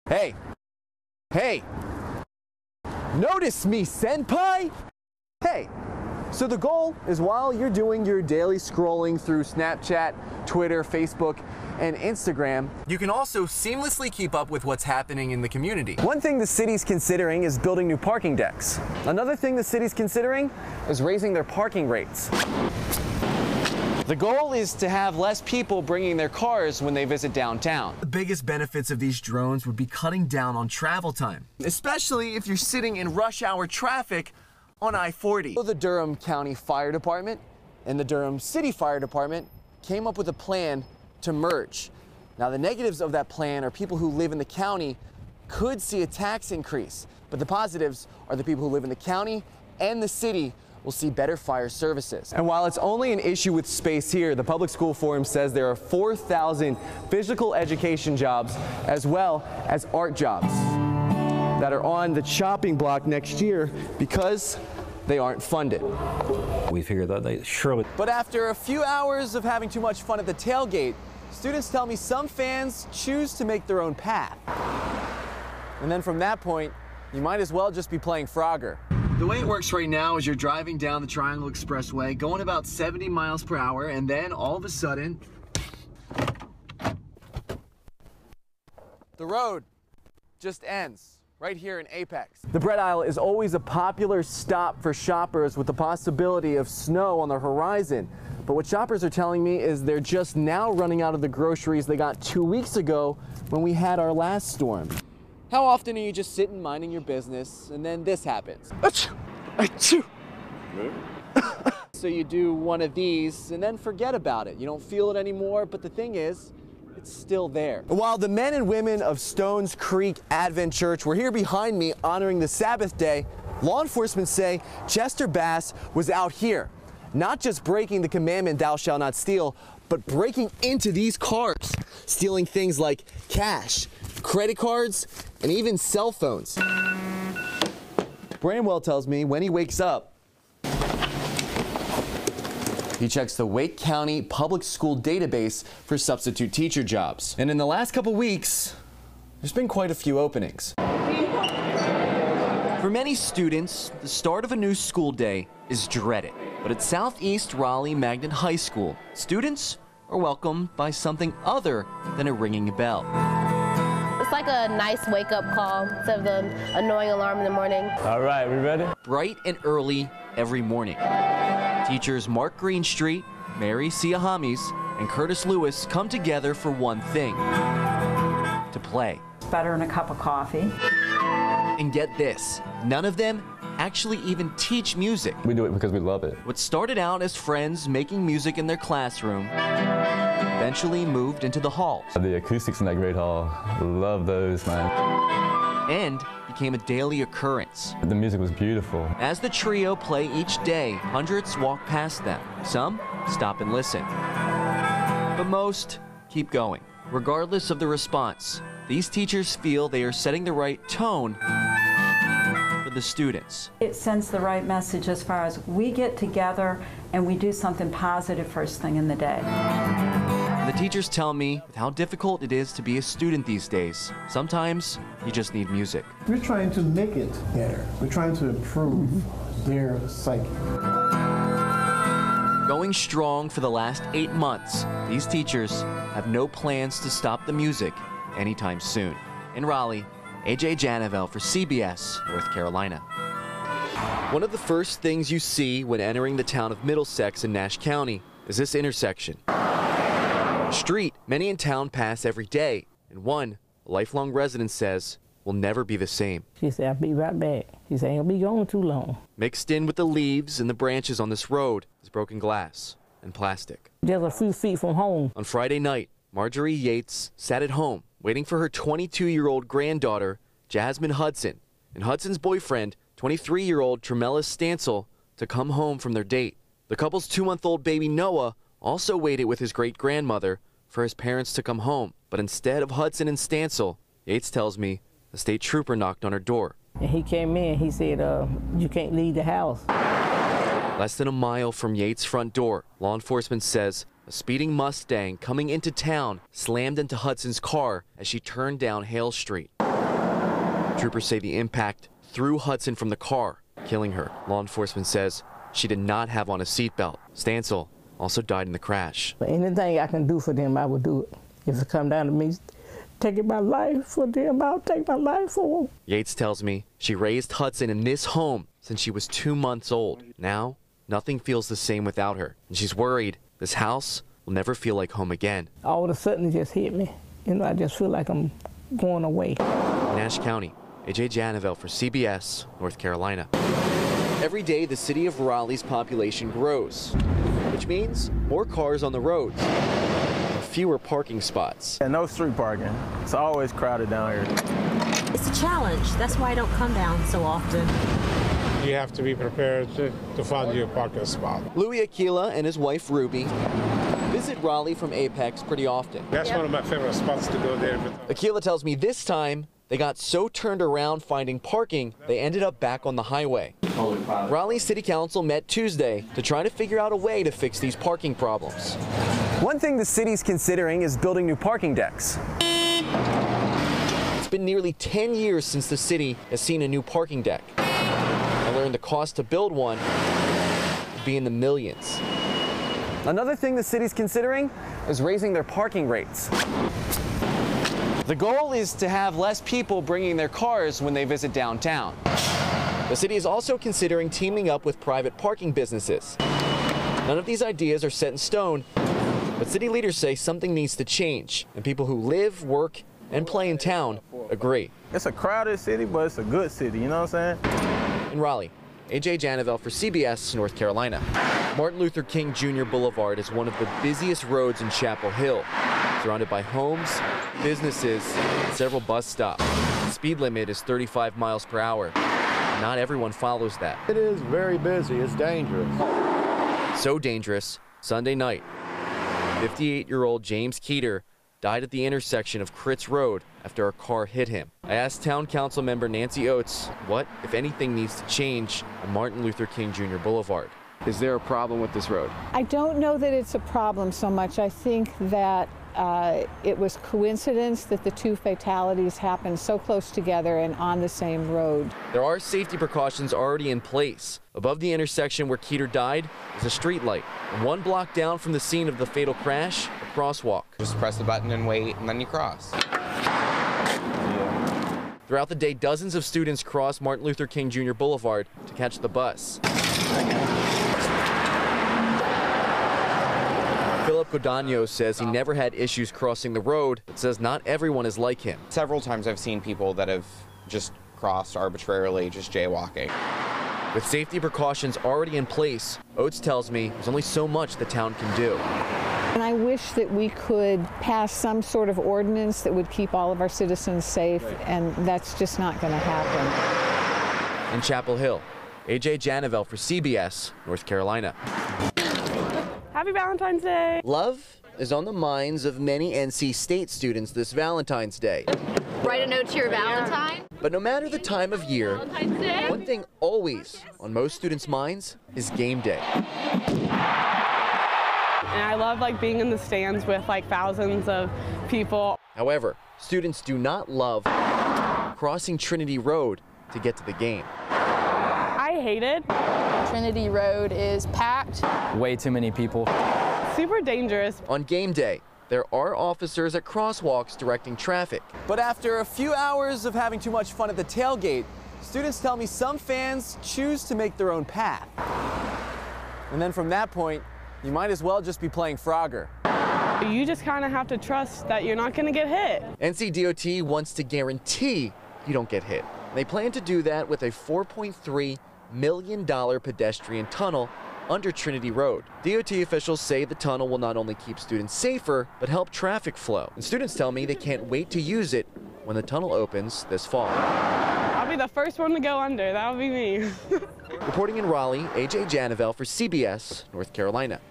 Hey! Hey! Notice me, senpai? Hey! So the goal is while you're doing your daily scrolling through Snapchat, Twitter, Facebook, and Instagram, you can also seamlessly keep up with what's happening in the community. One thing the city's considering is building new parking decks. Another thing the city's considering is raising their parking rates. The goal is to have less people bringing their cars when they visit downtown. The biggest benefits of these drones would be cutting down on travel time, especially if you're sitting in rush hour traffic on I-40. So the Durham County Fire Department and the Durham City Fire Department came up with a plan to merge. Now, the negatives of that plan are people who live in the county could see a tax increase, but the positives are the people who live in the county and the city will see better fire services. And while it's only an issue with space here, the Public School Forum says there are 4,000 physical education jobs as well as art jobs that are on the chopping block next year because they aren't funded. We figured that they surely. But after a few hours of having too much fun at the tailgate, students tell me some fans choose to make their own path. And then from that point, you might as well just be playing Frogger. The way it works right now is you're driving down the Triangle Expressway, going about 70 miles per hour, and then all of a sudden, the road just ends. Right here in Apex. The bread aisle is always a popular stop for shoppers with the possibility of snow on the horizon. But what shoppers are telling me is they're just now running out of the groceries they got 2 weeks ago when we had our last storm. How often are you just sitting minding your business and then this happens? Achoo! Achoo! So you do one of these and then forget about it. You don't feel it anymore, but the thing is, it's still there. While the men and women of Stones Creek Advent Church were here behind me honoring the Sabbath day, law enforcement say Chester Bass was out here, not just breaking the commandment, thou shalt not steal, but breaking into these cars, stealing things like cash, credit cards, and even cell phones. Bramwell tells me when he wakes up, he checks the Wake County Public School database for substitute teacher jobs. And in the last couple weeks, there's been quite a few openings. For many students, the start of a new school day is dreaded. But at Southeast Raleigh Magnet High School, students are welcomed by something other than a ringing bell. It's like a nice wake-up call instead of the annoying alarm in the morning. All right, we ready? Bright and early every morning. Teachers Mark Greenstreet, Mary Siahamis, and Curtis Lewis come together for one thing: to play. Better than a cup of coffee. And get this, none of them actually even teach music. We do it because we love it. What started out as friends making music in their classroom eventually moved into the halls. The acoustics in that great hall, love those, man. And became a daily occurrence. The music was beautiful. As the trio play each day, hundreds walk past them. Some stop and listen. But most keep going. Regardless of the response, these teachers feel they are setting the right tone for the students. It sends the right message as far as we get together and we do something positive first thing in the day. The teachers tell me with how difficult it is to be a student these days. Sometimes you just need music. We're trying to make it better. We're trying to improve their psyche. Going strong for the last 8 months, these teachers have no plans to stop the music anytime soon. In Raleigh, AJ Janavel for CBS, North Carolina. One of the first things you see when entering the town of Middlesex in Nash County is this intersection. A street many in town pass every day, and one, a lifelong resident says, will never be the same. She said, I'll be right back. She said, ain't gonna be gone too long. Mixed in with the leaves and the branches on this road is broken glass and plastic. Just a few feet from home. On Friday night, Marjorie Yates sat at home waiting for her 22-year-old granddaughter, Jasmine Hudson, and Hudson's boyfriend, 23-year-old Tremellis Stansel, to come home from their date. The couple's 2-month-old baby Noah also waited with his great-grandmother for his parents to come home. But instead of Hudson and Stansel, Yates tells me a state trooper knocked on her door. And he came in, he said, you can't leave the house. Less than a mile from Yates' front door, law enforcement says a speeding Mustang coming into town slammed into Hudson's car as she turned down Hale Street. Troopers say the impact threw Hudson from the car, killing her. Law enforcement says she did not have on a seatbelt. Stansel also died in the crash. Anything I can do for them, I would do it. If it come down to me taking my life for them, I'll take my life for them. Yates tells me she raised Hudson in this home since she was 2 months old. Now, nothing feels the same without her, and she's worried this house will never feel like home again. All of a sudden, it just hit me. You know, I just feel like I'm going away. In Nash County, AJ Janavel for CBS, North Carolina. Every day, the city of Raleigh's population grows, which means more cars on the roads, and fewer parking spots. And no street parking. It's always crowded down here. It's a challenge. That's why I don't come down so often. You have to be prepared to find your parking spot. Louis Aquila and his wife Ruby visit Raleigh from Apex pretty often. That's one of my favorite spots to go there. Aquila tells me this time they got so turned around finding parking, they ended up back on the highway. Raleigh City Council met Tuesday to try to figure out a way to fix these parking problems. One thing the city's considering is building new parking decks. It's been nearly 10 years since the city has seen a new parking deck. I learned the cost to build one would be in the millions. Another thing the city's considering is raising their parking rates. The goal is to have less people bringing their cars when they visit downtown. The city is also considering teaming up with private parking businesses. None of these ideas are set in stone, but city leaders say something needs to change, and people who live, work, and play in town agree. It's a crowded city, but it's a good city, you know what I'm saying? In Raleigh, AJ Janavel for CBS, North Carolina. Martin Luther King Jr. Boulevard is one of the busiest roads in Chapel Hill, surrounded by homes, businesses, and several bus stops. The speed limit is 35 miles per hour. Not everyone follows that. It is very busy. It's dangerous. So dangerous, Sunday night, 58-year-old James Keeter died at the intersection of Critz Road after a car hit him. I asked Town Council member Nancy Oates what, if anything, needs to change on Martin Luther King Jr. Boulevard. Is there a problem with this road? I don't know that it's a problem so much. I think that it was coincidence that the two fatalities happened so close together and on the same road. There are safety precautions already in place. Above the intersection where Keeter died is a street light. And 1 block down from the scene of the fatal crash, a crosswalk. Just press the button and wait, and then you cross. Throughout the day, dozens of students cross Martin Luther King Jr. Boulevard to catch the bus. Philip Godano says he never had issues crossing the road, but says not everyone is like him. Several times I've seen people that have just crossed arbitrarily, just jaywalking. With safety precautions already in place, Oates tells me there's only so much the town can do. And I wish that we could pass some sort of ordinance that would keep all of our citizens safe, and that's just not going to happen. In Chapel Hill, AJ Janavel for CBS, North Carolina. Happy Valentine's Day. Love is on the minds of many NC State students this Valentine's Day. Write a note to your Valentine. But no matter the time of year, one thing always on most students' minds is game day. And I love being in the stands with thousands of people. However, students do not love crossing Trinity Road to get to the game. I hate it. Trinity Road is packed. Way too many people. Super dangerous. On game day, there are officers at crosswalks directing traffic. But after a few hours of having too much fun at the tailgate, students tell me some fans choose to make their own path. And then from that point, you might as well just be playing Frogger. You just kind of have to trust that you're not going to get hit. NCDOT wants to guarantee you don't get hit. They plan to do that with a $4.3 million pedestrian tunnel under Trinity Road. DOT officials say the tunnel will not only keep students safer, but help traffic flow. And students tell me they can't wait to use it when the tunnel opens this fall. I'll be the first one to go under. That'll be me. Reporting in Raleigh, AJ Janavel for CBS, North Carolina.